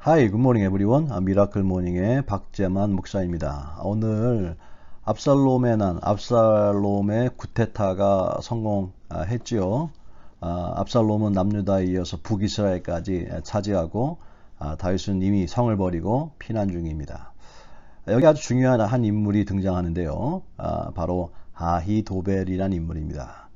Hi, good morning everyone. 미라클 모닝의 박재만 목사입니다. 오늘 압살롬의 쿠데타가 성공했지요. 압살롬은 남유다에 이어서 북이스라엘까지 차지하고 다윗은 이미 성을 버리고 피난 중입니다. 여기 아주 중요한 한 인물이 등장하는데요. 바로 아히도벨이라는 인물입니다.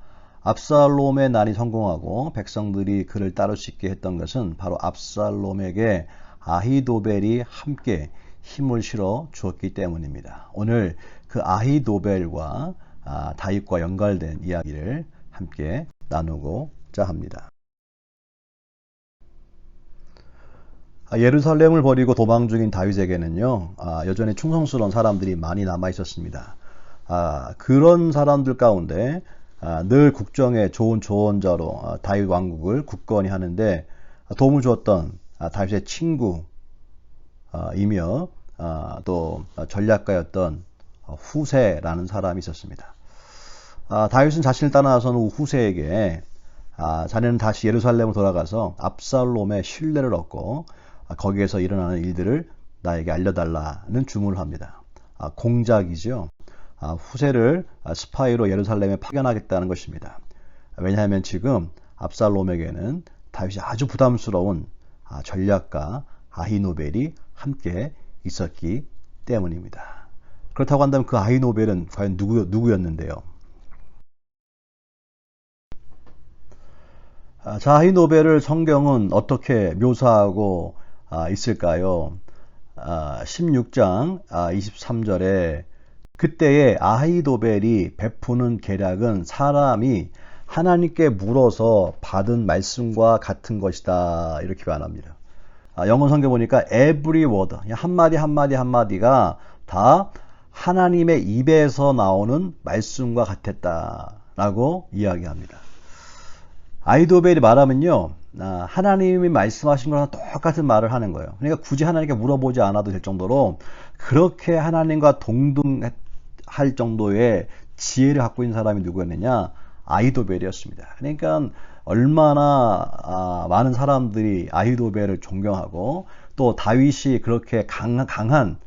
압살롬의 난이 성공하고 백성들이 그를 따를 수 있게 했던 것은 바로 압살롬에게 아히도벨이 함께 힘을 실어 주었기 때문입니다. 오늘 그 아히도벨과 다윗과 연관된 이야기를 함께 나누고자 합니다. 예루살렘을 버리고 도망 중인 다윗에게는요, 여전히 충성스러운 사람들이 많이 남아 있었습니다. 그런 사람들 가운데 늘 국정에 좋은 조언자로 다윗 왕국을 굳건히 하는데 도움을 주었던 다윗의 친구이며 또 전략가였던 후세라는 사람이 있었습니다. 다윗은 자신을 떠나선 후 후세에게 자네는 다시 예루살렘으로 돌아가서 압살롬의 신뢰를 얻고 거기에서 일어나는 일들을 나에게 알려달라는 주문을 합니다. 공작이죠. 후세를 스파이로 예루살렘에 파견하겠다는 것입니다. 왜냐하면 지금 압살롬에게는 다윗이 아주 부담스러운 전략가 아히노벨이 함께 있었기 때문입니다. 그렇다고 한다면 그 아히노벨은 과연 누구였는데요? 자, 아히노벨을 성경은 어떻게 묘사하고 있을까요? 16장 23절에 그때의 아히도벨이 베푸는 계략은 사람이 하나님께 물어서 받은 말씀과 같은 것이다, 이렇게 말합니다. 영어 성경 보니까 every word, 한마디 한마디가 다 하나님의 입에서 나오는 말씀과 같았다라고 이야기합니다. 아히도벨이 말하면요, 하나님이 말씀하신 거랑 똑같은 말을 하는 거예요. 그러니까 굳이 하나님께 물어보지 않아도 될 정도로 그렇게 하나님과 동등할 정도의 지혜를 갖고 있는 사람이 누구였느냐? 아히도벨이었습니다. 그러니까 얼마나 많은 사람들이 아히도벨을 존경하고 또 다윗이 그렇게 강한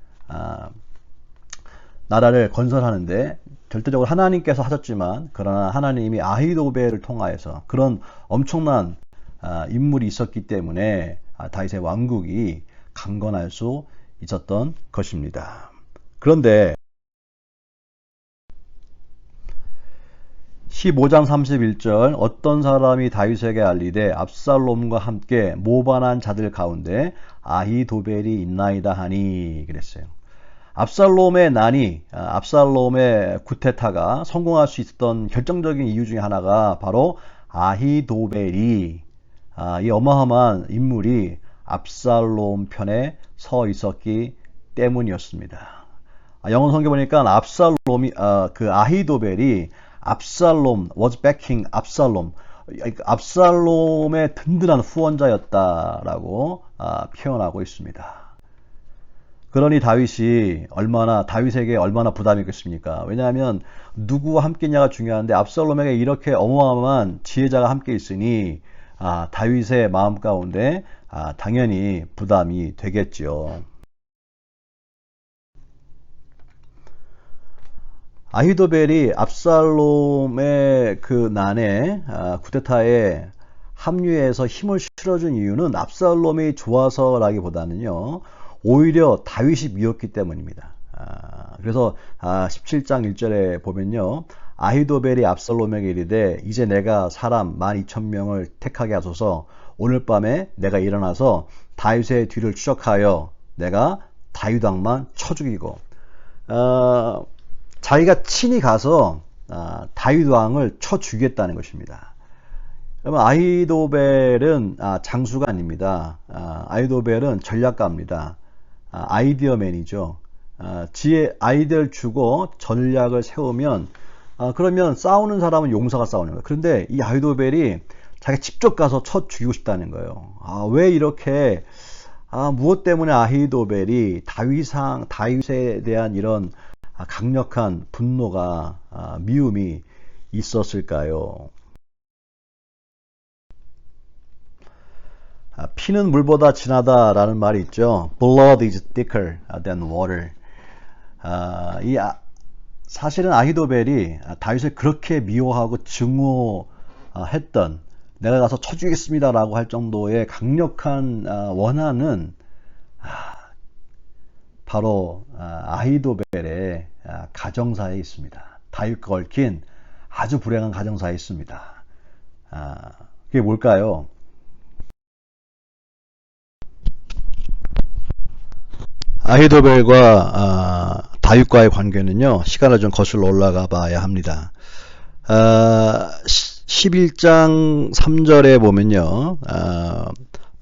나라를 건설하는데 절대적으로 하나님께서 하셨지만 그러나 하나님이 아히도벨을 통하여서 그런 엄청난 인물이 있었기 때문에 다윗의 왕국이 강건할 수 있었던 것입니다. 그런데 15장 31절 어떤 사람이 다윗에게 알리되 압살롬과 함께 모반한 자들 가운데 아히도벨이 있나이다 하니 그랬어요. 압살롬의 난이, 압살롬의 쿠데타가 성공할 수 있었던 결정적인 이유 중에 하나가 바로 아히도벨이 이 어마어마한 인물이 압살롬 편에 서 있었기 때문이었습니다. 영어 성경 보니까 그 아히도벨이 압살롬 was backing 압살롬의 든든한 후원자였다라고 표현하고 있습니다. 그러니 다윗에게 얼마나 부담이겠습니까? 왜냐하면 누구와 함께냐가 중요한데 압살롬에게 이렇게 어마어마한 지혜자가 함께 있으니 다윗의 마음 가운데 당연히 부담이 되겠죠. 아히도벨이 압살롬의 그 난에 쿠데타에 합류해서 힘을 실어준 이유는 압살롬이 좋아서라기보다는요, 오히려 다윗이 미웠기 때문입니다. 그래서 17장 1절에 보면요, 아히도벨이 압살롬에게 이르되 이제 내가 사람 12,000명을 택하게 하소서. 오늘 밤에 내가 일어나서 다윗의 뒤를 추적하여 내가 다윗 왕만 쳐 죽이고 자기가 친히 가서 다윗 왕을 쳐 죽이겠다는 것입니다. 그러면 아히도벨은 장수가 아닙니다. 아히도벨은 전략가입니다. 아이디어맨이죠. 아이디어를 주고 전략을 세우면 그러면 싸우는 사람은 용사가 싸우는 거예요. 그런데 이 아히도벨이 자기가 직접 가서 쳐 죽이고 싶다는 거예요. 왜 이렇게 무엇 때문에 아히도벨이 다윗에 대한 이런 강력한 분노가 미움이 있었을까요? 피는 물보다 진하다라는 말이 있죠. Blood is thicker than water. 사실은 아히도벨이 다윗을 그렇게 미워하고 증오했던, 내가 가서 쳐주겠습니다라고 할 정도의 강력한 원한은 바로 아히도벨의 가정사에 있습니다. 다윗과 얽힌 아주 불행한 가정사에 있습니다. 그게 뭘까요? 아히도벨과 다윗과의 관계는요, 시간을 좀 거슬러 올라가 봐야 합니다. 11장 3절에 보면요,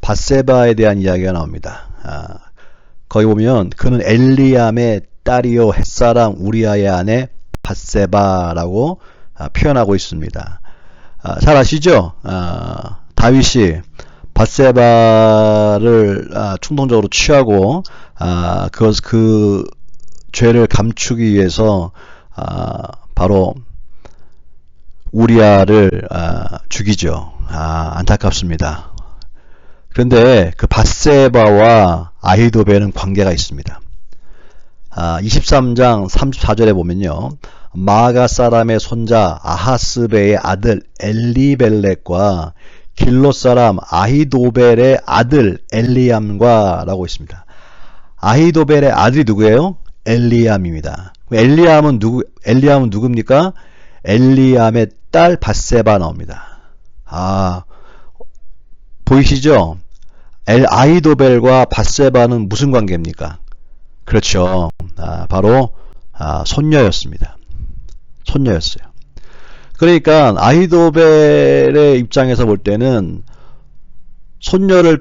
밧세바에 대한 이야기가 나옵니다. 거기 보면 그는 엘리암의 딸이요 햇사람 우리아의 아내 밧세바라고 표현하고 있습니다. 잘 아시죠? 다윗이 밧세바를 충동적으로 취하고 그 죄를 감추기 위해서 바로 우리아를 죽이죠. 안타깝습니다. 그런데 그 밧세바와 아히도벨은 관계가 있습니다. 23장 34절에 보면요, 마가 사람의 손자 아하스베의 아들 엘리벨렉과 길롯 사람 아히도벨의 아들 엘리암과 라고 있습니다. 아히도벨의 아들이 누구예요? 엘리암입니다. 엘리암은 누굽니까? 엘리암의 딸 밧세바 나옵니다. 보이시죠? 아히도벨과 밧세바는 무슨 관계입니까? 그렇죠. 바로 손녀였습니다. 손녀였어요. 그러니까 아히도벨의 입장에서 볼 때는 손녀를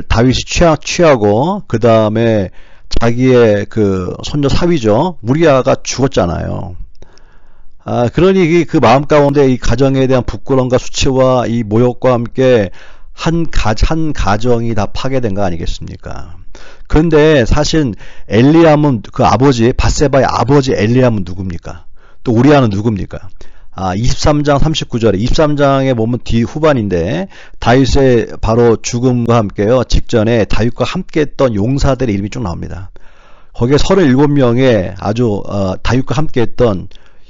다윗이 취하고 그 다음에 자기의 그 손녀 사위죠, 우리아가 죽었잖아요. 그러니 그 마음 가운데 이 가정에 대한 부끄러움과 수치와 이 모욕과 함께 한 가정이 다 파괴된 거 아니겠습니까? 그런데 사실 엘리암은 그 아버지, 밧세바의 아버지 엘리암은 누굽니까? 또 우리아는 누굽니까? 23장 39절에, 23장에 보면 후반인데 다윗의 바로 죽음과 함께요, 직전에 다윗과 함께 했던 용사들의 이름이 쭉 나옵니다. 거기에 37명의 아주 다윗과 함께 했던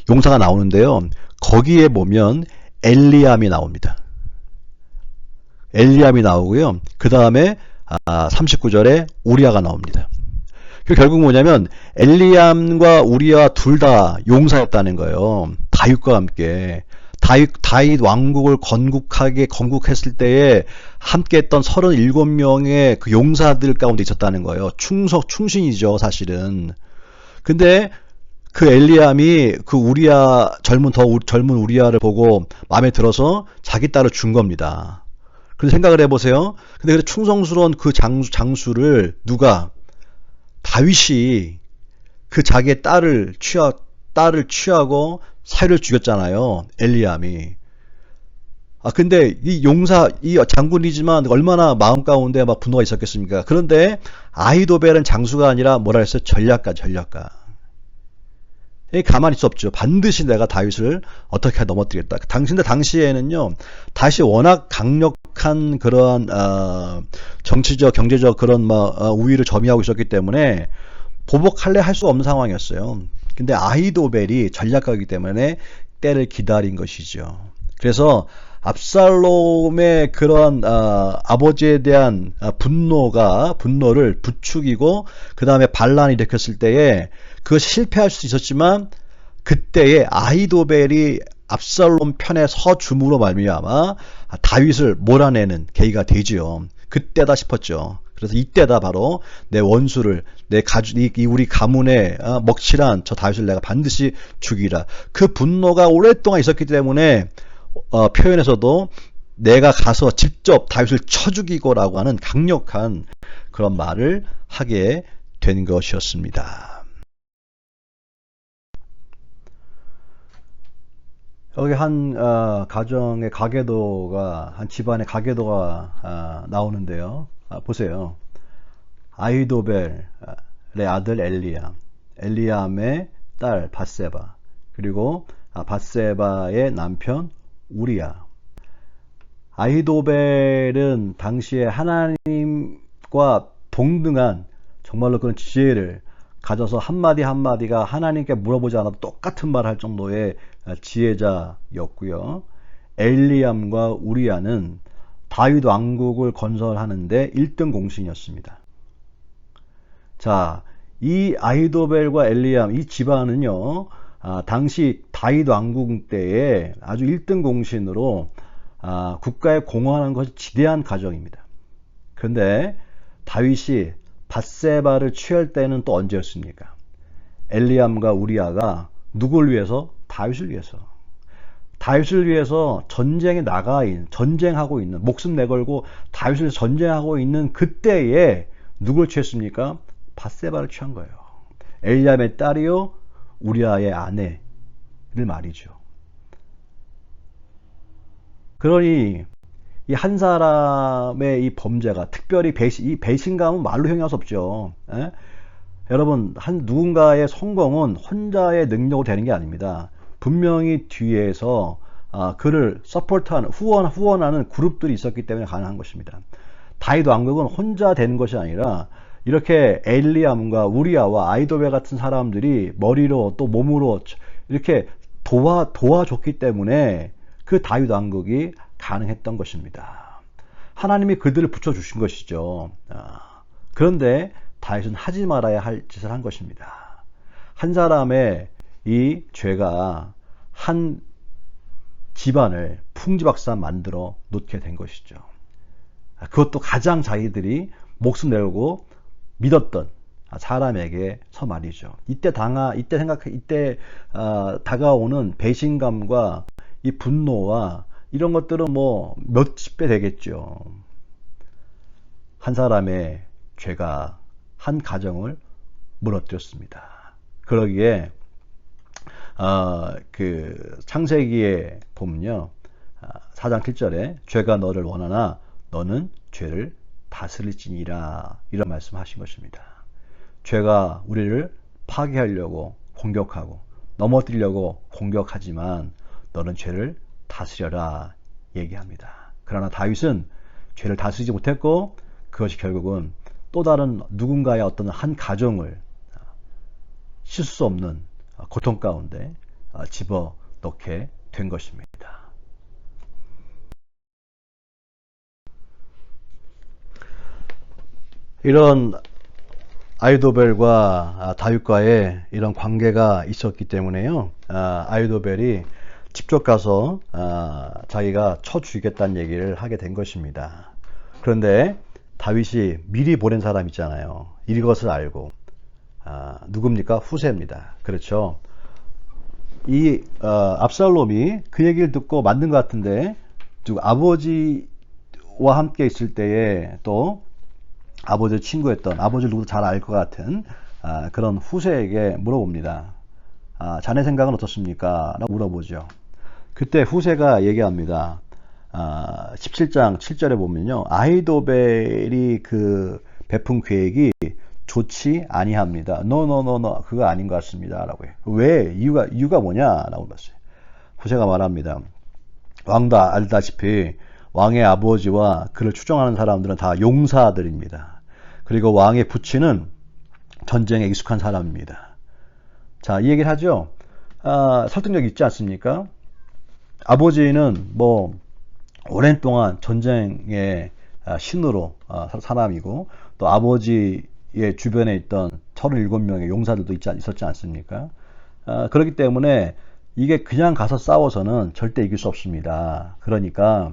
용사가 나오는데요, 거기에 보면 엘리암이 나옵니다. 엘리암이 나오고요, 그 다음에 39절에 우리아가 나옵니다. 결국 뭐냐면 엘리암과 우리아 둘 다 용사였다는 거예요. 다윗과 함께 다윗 왕국을 건국했을 때에 함께했던 37명의 그 용사들 가운데 있었다는 거예요. 충신이죠, 사실은. 근데 그 엘리암이 그 우리아 젊은 우리아를 보고 마음에 들어서 자기 딸을 준 겁니다. 그런 생각을 해보세요. 근데 충성스러운 그 장수를 다윗이 그 자기의 딸을 취하고 사위를 죽였잖아요, 엘리암이. 근데 이 장군이지만 얼마나 마음 가운데 막 분노가 있었겠습니까? 그런데 아히도벨은 장수가 아니라 뭐라 했어요? 전략가. 가만히 있을 수 없죠. 반드시 내가 다윗을 어떻게 넘어뜨리겠다. 당시에는요, 다윗이 워낙 강력한 그런 정치적, 경제적 그런 우위를 점유하고 있었기 때문에 보복할래 할 수 없는 상황이었어요. 근데 아히도벨이 전략가이기 때문에 때를 기다린 것이죠. 그래서 압살롬의 그런 아버지에 대한 분노를 부추기고 그 다음에 반란이 일으켰을 때에 그것이 실패할 수 있었지만 그때에 아히도벨이 압살롬 편에 서줌으로 말미암아 다윗을 몰아내는 계기가 되지요. 그때다 싶었죠. 그래서 이때다 바로 내 원수를 우리 가문의 먹칠한 저 다윗을 내가 반드시 죽이라. 그 분노가 오랫동안 있었기 때문에 표현에서도 내가 가서 직접 다윗을 쳐 죽이고라고 하는 강력한 그런 말을 하게 된 것이었습니다. 여기 한 가정의 한 집안의 가계도가 나오는데요. 보세요. 아히도벨의 아들 엘리암의 딸 밧세바, 그리고 밧세바의 남편 우리아. 아히도벨은 당시에 하나님과 동등한 정말로 그런 지혜를 가져서 한마디 한마디가 하나님께 물어보지 않아도 똑같은 말을 할 정도의 지혜자였고요. 엘리암과 우리아는 다윗 왕국을 건설하는데 1등 공신이었습니다. 자, 이 아히도벨과 엘리암 이 집안은요, 당시 다윗 왕국 때에 아주 1등 공신으로 국가에 공헌한 것이 지대한 가정입니다. 그런데 다윗이 밧세바를 취할 때는 또 언제였습니까? 엘리암과 우리아가 누굴 위해서? 다윗을 위해서. 다윗을 위해서 전쟁에 전쟁하고 있는, 목숨 내걸고 다윗을 전쟁하고 있는 그때에 누굴 취했습니까? 밧세바를 취한 거예요. 엘리암의 딸이요, 우리아의 아내를 말이죠. 그러니 이 한 사람의 이 범죄가 특별히 이 배신감은 말로 형용할 수 없죠. 에? 여러분, 누군가의 성공은 혼자의 능력으로 되는 게 아닙니다. 분명히 뒤에서 그를 서포트하는 후원하는 그룹들이 있었기 때문에 가능한 것입니다. 다윗 왕국은 혼자 되는 것이 아니라 이렇게 엘리암과 우리아와 아히도벨 같은 사람들이 머리로 또 몸으로 이렇게 도와줬기 때문에 그 다윗 왕국이 가능했던 것입니다. 하나님이 그들을 붙여주신 것이죠. 그런데 다윗은 하지 말아야 할 짓을 한 것입니다. 한 사람의 이 죄가 한 집안을 풍지박산 만들어 놓게 된 것이죠. 그것도 가장 자기들이 목숨 내고 믿었던 사람에게서 말이죠. 이때 다가오는 배신감과 이 분노와 이런 것들은 뭐 몇십 배 되겠죠. 한 사람의 죄가 한 가정을 무너뜨렸습니다. 그러기에 그 창세기에 보면요, 4장 7절에 죄가 너를 원하나 너는 죄를 다스릴지니라, 이런 말씀하신 것입니다. 죄가 우리를 파괴하려고 공격하고 넘어뜨리려고 공격하지만 너는 죄를 다스려라 얘기합니다. 그러나 다윗은 죄를 다스리지 못했고 그것이 결국은 또 다른 누군가의 어떤 한 가정을 씻을 수 없는 고통 가운데 집어넣게 된 것입니다. 이런 아히도벨과 다윗과의 이런 관계가 있었기 때문에요, 아히도벨이 직접 가서 자기가 쳐 죽이겠다는 얘기를 하게 된 것입니다. 그런데 다윗이 미리 보낸 사람 있잖아요. 이것을 알고 누굽니까? 후세입니다. 그렇죠. 이 압살롬이 그 얘기를 듣고 만든 것 같은데, 아버지와 함께 있을 때에 또 아버지의 친구였던, 아버지를 누구도 잘 알 것 같은 그런 후세에게 물어봅니다. 자네 생각은 어떻습니까? 라고 물어보죠. 그때 후세가 얘기합니다. 17장 7절에 보면요, 아히도벨이 그 베푼 계획이 좋지 아니합니다. No, 그거 아닌 것 같습니다. 라고 해요. 왜? 이유가 뭐냐? 라고 물었어요. 후세가 말합니다. 왕도 알다시피 왕의 아버지와 그를 추종하는 사람들은 다 용사들입니다. 그리고 왕의 부친은 전쟁에 익숙한 사람입니다. 자, 이 얘기를 하죠. 설득력이 있지 않습니까? 아버지는 뭐 오랜 동안 전쟁의 신으로 사람이고, 또 아버지의 주변에 있던 37명의 용사들도 있었지 않습니까? 그렇기 때문에 이게 그냥 가서 싸워서는 절대 이길 수 없습니다. 그러니까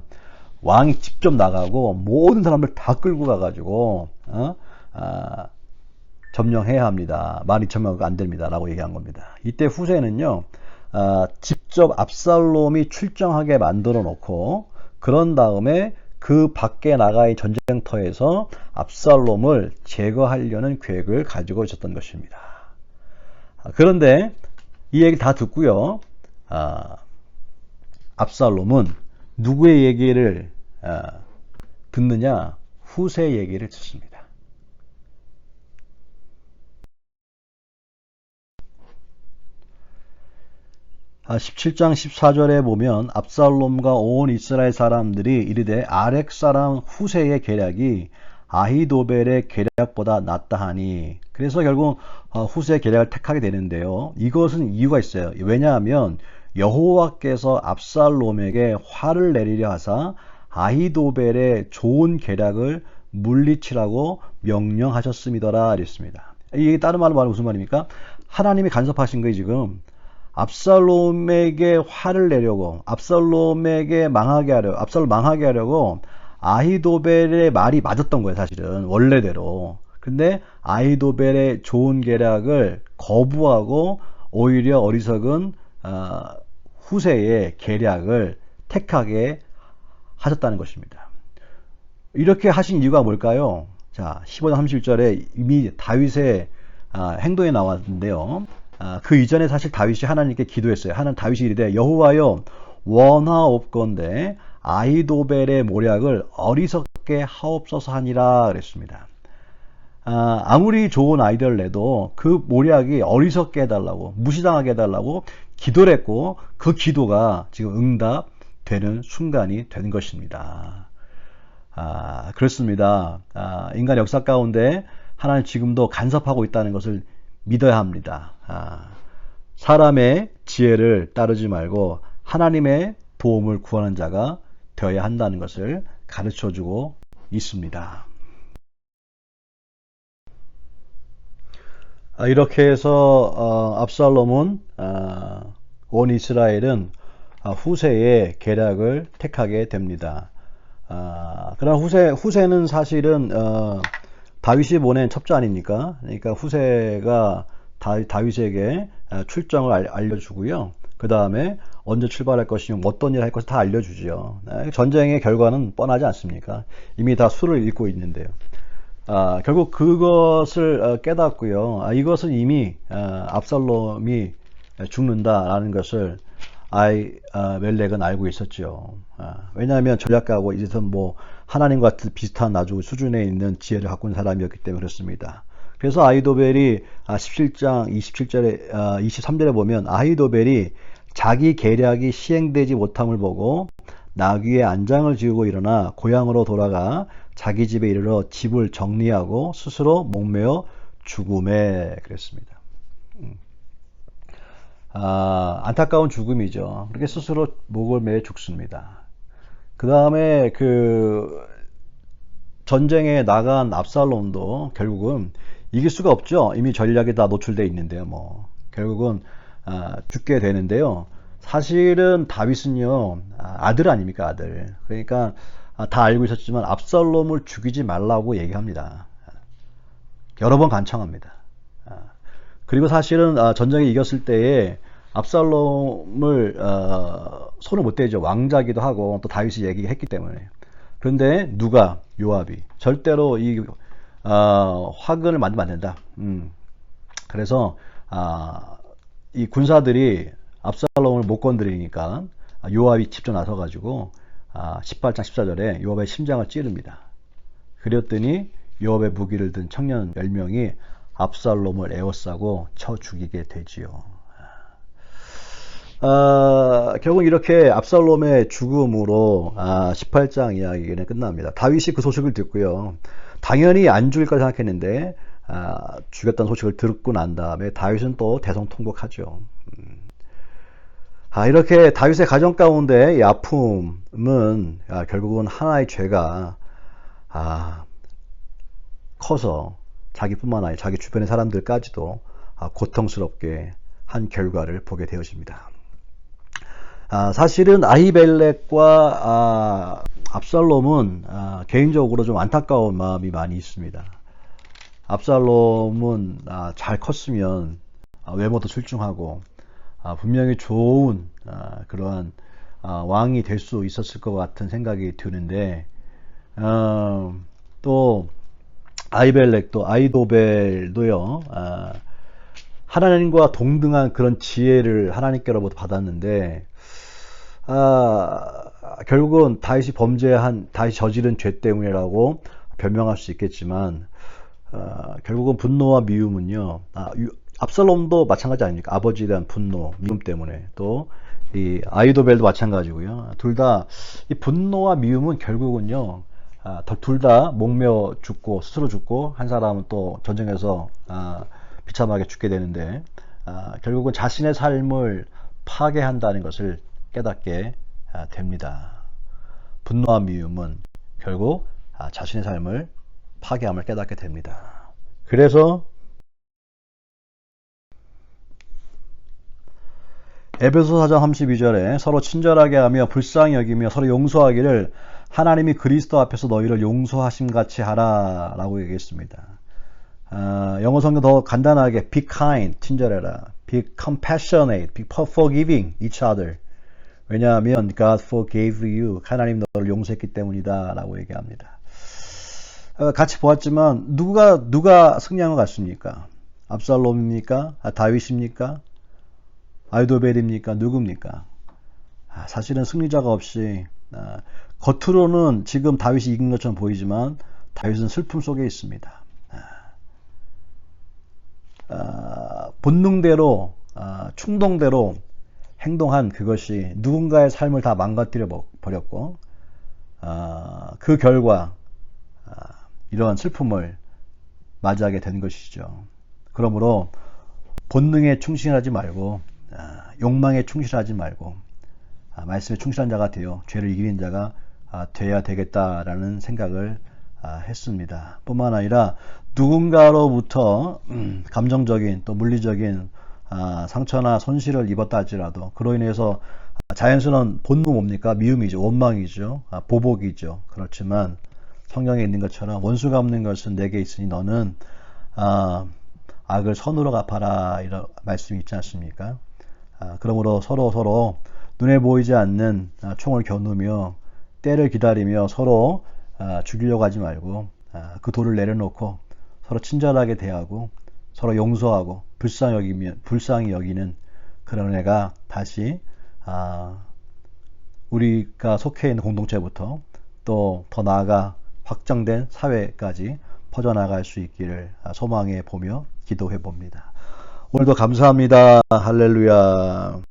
왕이 직접 나가고 모든 사람들 다 끌고 가가지고 점령해야 합니다. 12,000명 안 됩니다. 라고 얘기한 겁니다. 이때 후세는요, 직접 압살롬이 출정하게 만들어 놓고, 그런 다음에 그 밖에 나가의 전쟁터에서 압살롬을 제거하려는 계획을 가지고 있었던 것입니다. 그런데 이 얘기 다 듣고요, 압살롬은 누구의 얘기를 듣느냐? 후세의 얘기를 듣습니다. 17장 14절에 보면 압살롬과 온 이스라엘 사람들이 이르되 아렉 사람 후세의 계략이 아히도벨의 계략보다 낫다 하니, 그래서 결국 후세의 계략을 택하게 되는데요. 이것은 이유가 있어요. 왜냐하면 여호와께서 압살롬에게 화를 내리려 하사 아히도벨의 좋은 계략을 물리치라고 명령하셨음이더라 그랬습니다. 이게 다른 말로 말하면 무슨 말입니까? 하나님이 간섭하신 거예요. 지금 압살롬에게 화를 내려고, 압살롬 망하게 하려고 아히도벨의 말이 맞았던 거예요. 사실은 원래대로. 근데 아히도벨의 좋은 계략을 거부하고 오히려 어리석은 후세의 계략을 택하게 하셨다는 것입니다. 이렇게 하신 이유가 뭘까요? 자, 15장 31절에 이미 다윗의 행동이 나왔는데요. 그 이전에 사실 다윗이 하나님께 기도했어요. 다윗이 이르되 여호와여 원하옵건대 아히도벨의 모략을 어리석게 하옵소서 하니라 그랬습니다. 아무리 좋은 아이디어를 내도 그 모략이 어리석게 해달라고, 무시당하게 해달라고 기도를 했고, 그 기도가 지금 응답되는 순간이 된 것입니다. 그렇습니다. 인간 역사 가운데 하나님 지금도 간섭하고 있다는 것을 믿어야 합니다. 사람의 지혜를 따르지 말고 하나님의 도움을 구하는 자가 되어야 한다는 것을 가르쳐주고 있습니다. 이렇게 해서 압살롬은 온 이스라엘은 후세의 계략을 택하게 됩니다. 그러나 후세는 사실은 다윗이 보낸 첩자 아닙니까? 그러니까 후세가 다윗에게 출정을 알려주고요. 그 다음에 언제 출발할 것이며 어떤 일을 할 것을 다 알려주죠. 전쟁의 결과는 뻔하지 않습니까? 이미 다 수를 읽고 있는데요. 결국 그것을 깨닫고요. 이것은 이미 압살롬이 죽는다라는 것을 아히멜렉은 알고 있었죠. 왜냐하면 전략가고 이제서 뭐 하나님과 비슷한 아주 수준에 있는 지혜를 갖고 있는 사람이었기 때문에 그렇습니다. 그래서 아히도벨이 17장 23절에 보면 아히도벨이 자기 계략이 시행되지 못함을 보고 나귀의 안장을 지우고 일어나 고향으로 돌아가 자기 집에 이르러 집을 정리하고 스스로 목매어 죽음에 그랬습니다. 안타까운 죽음이죠. 그렇게 스스로 목을 매 죽습니다. 그 다음에 그 전쟁에 나간 압살롬도 결국은 이길 수가 없죠. 이미 전략이 다 노출되어 있는데요. 뭐 결국은 죽게 되는데요. 사실은 다윗은요 아들 아닙니까, 아들. 그러니까 다 알고 있었지만 압살롬을 죽이지 말라고 얘기합니다. 여러 번 간청합니다. 그리고 사실은 전쟁에 이겼을 때에 압살롬을 손을 못 대죠. 왕자기도 하고 또 다윗이 얘기했기 때문에. 그런데 누가? 요압이 절대로 이 화근을 만들면 안 된다. 그래서 이 군사들이 압살롬을 못 건드리니까 요압이 직접 나서가지고 18장 14절에 요압의 심장을 찌릅니다. 그랬더니 요압의 무기를 든 청년 10명이 압살롬을 에워싸고 쳐 죽이게 되지요. 결국 이렇게 압살롬의 죽음으로 18장 이야기는 끝납니다. 다윗이 그 소식을 듣고요. 당연히 안 죽일 거라 생각했는데 죽였다는 소식을 듣고 난 다음에 다윗은 또 대성통곡하죠. 이렇게 다윗의 가정 가운데 이 아픔은 결국은 하나의 죄가 커서 자기뿐만 아니라 자기 주변의 사람들까지도 고통스럽게 한 결과를 보게 되어집니다. 사실은 아히멜렉과 압살롬은 개인적으로 좀 안타까운 마음이 많이 있습니다. 압살롬은 잘 컸으면 외모도 출중하고 분명히 좋은 그러한 왕이 될 수 있었을 것 같은 생각이 드는데 또 아히멜렉도 아히도벨도요 하나님과 동등한 그런 지혜를 하나님께로부터 받았는데 결국은 다윗이 저지른 죄 때문이라고 변명할 수 있겠지만 결국은 분노와 미움은요 압살롬도 마찬가지 아닙니까? 아버지에 대한 분노, 미움 때문에. 또 이 아이도벨도 마찬가지고요. 둘 다 이 분노와 미움은 결국은요, 둘 다 목매어 죽고 스스로 죽고, 한 사람은 또 전쟁에서 비참하게 죽게 되는데, 결국은 자신의 삶을 파괴한다는 것을 깨닫게 됩니다. 분노와 미움은 결국 자신의 삶을 파괴함을 깨닫게 됩니다. 그래서 에베소 4장 32절에 서로 친절하게 하며 불쌍히 여기며 서로 용서하기를 하나님이 그리스도 앞에서 너희를 용서하심 같이 하라 라고 얘기했습니다. 영어 성경 더 간단하게 be kind, 친절해라. be compassionate, be forgiving each other. 왜냐하면 God forgave you. 하나님 너를 용서했기 때문이다 라고 얘기합니다. 같이 보았지만 누가 승리한 것 같습니까? 압살롬입니까? 다윗입니까? 아이도벨입니까? 누굽니까? 사실은 승리자가 없이 겉으로는 지금 다윗이 이긴 것처럼 보이지만 다윗은 슬픔 속에 있습니다. 본능대로 충동대로 행동한 그것이 누군가의 삶을 다 망가뜨려 버렸고 그 결과 이러한 슬픔을 맞이하게 된 것이죠. 그러므로 본능에 충실하지 말고 욕망에 충실하지 말고 말씀에 충실한 자가 되어 죄를 이기는 자가 되어야 되겠다라는 생각을 했습니다. 뿐만 아니라 누군가로부터 감정적인 또 물리적인 상처나 손실을 입었다 할지라도 그로 인해서 자연스러운 본능 뭡니까? 미움이죠. 원망이죠. 보복이죠. 그렇지만 성경에 있는 것처럼 원수가 없는 것은 내게 있으니 너는 악을 선으로 갚아라 이런 말씀이 있지 않습니까? 그러므로 서로 눈에 보이지 않는 총을 겨누며 때를 기다리며 서로 죽이려고 하지 말고 그 돌을 내려놓고 서로 친절하게 대하고 서로 용서하고 불쌍히 여기는 그런 애가 다시 우리가 속해 있는 공동체부터 또 더 나아가 확장된 사회까지 퍼져나갈 수 있기를 소망해 보며 기도해 봅니다. 오늘도 감사합니다. 할렐루야.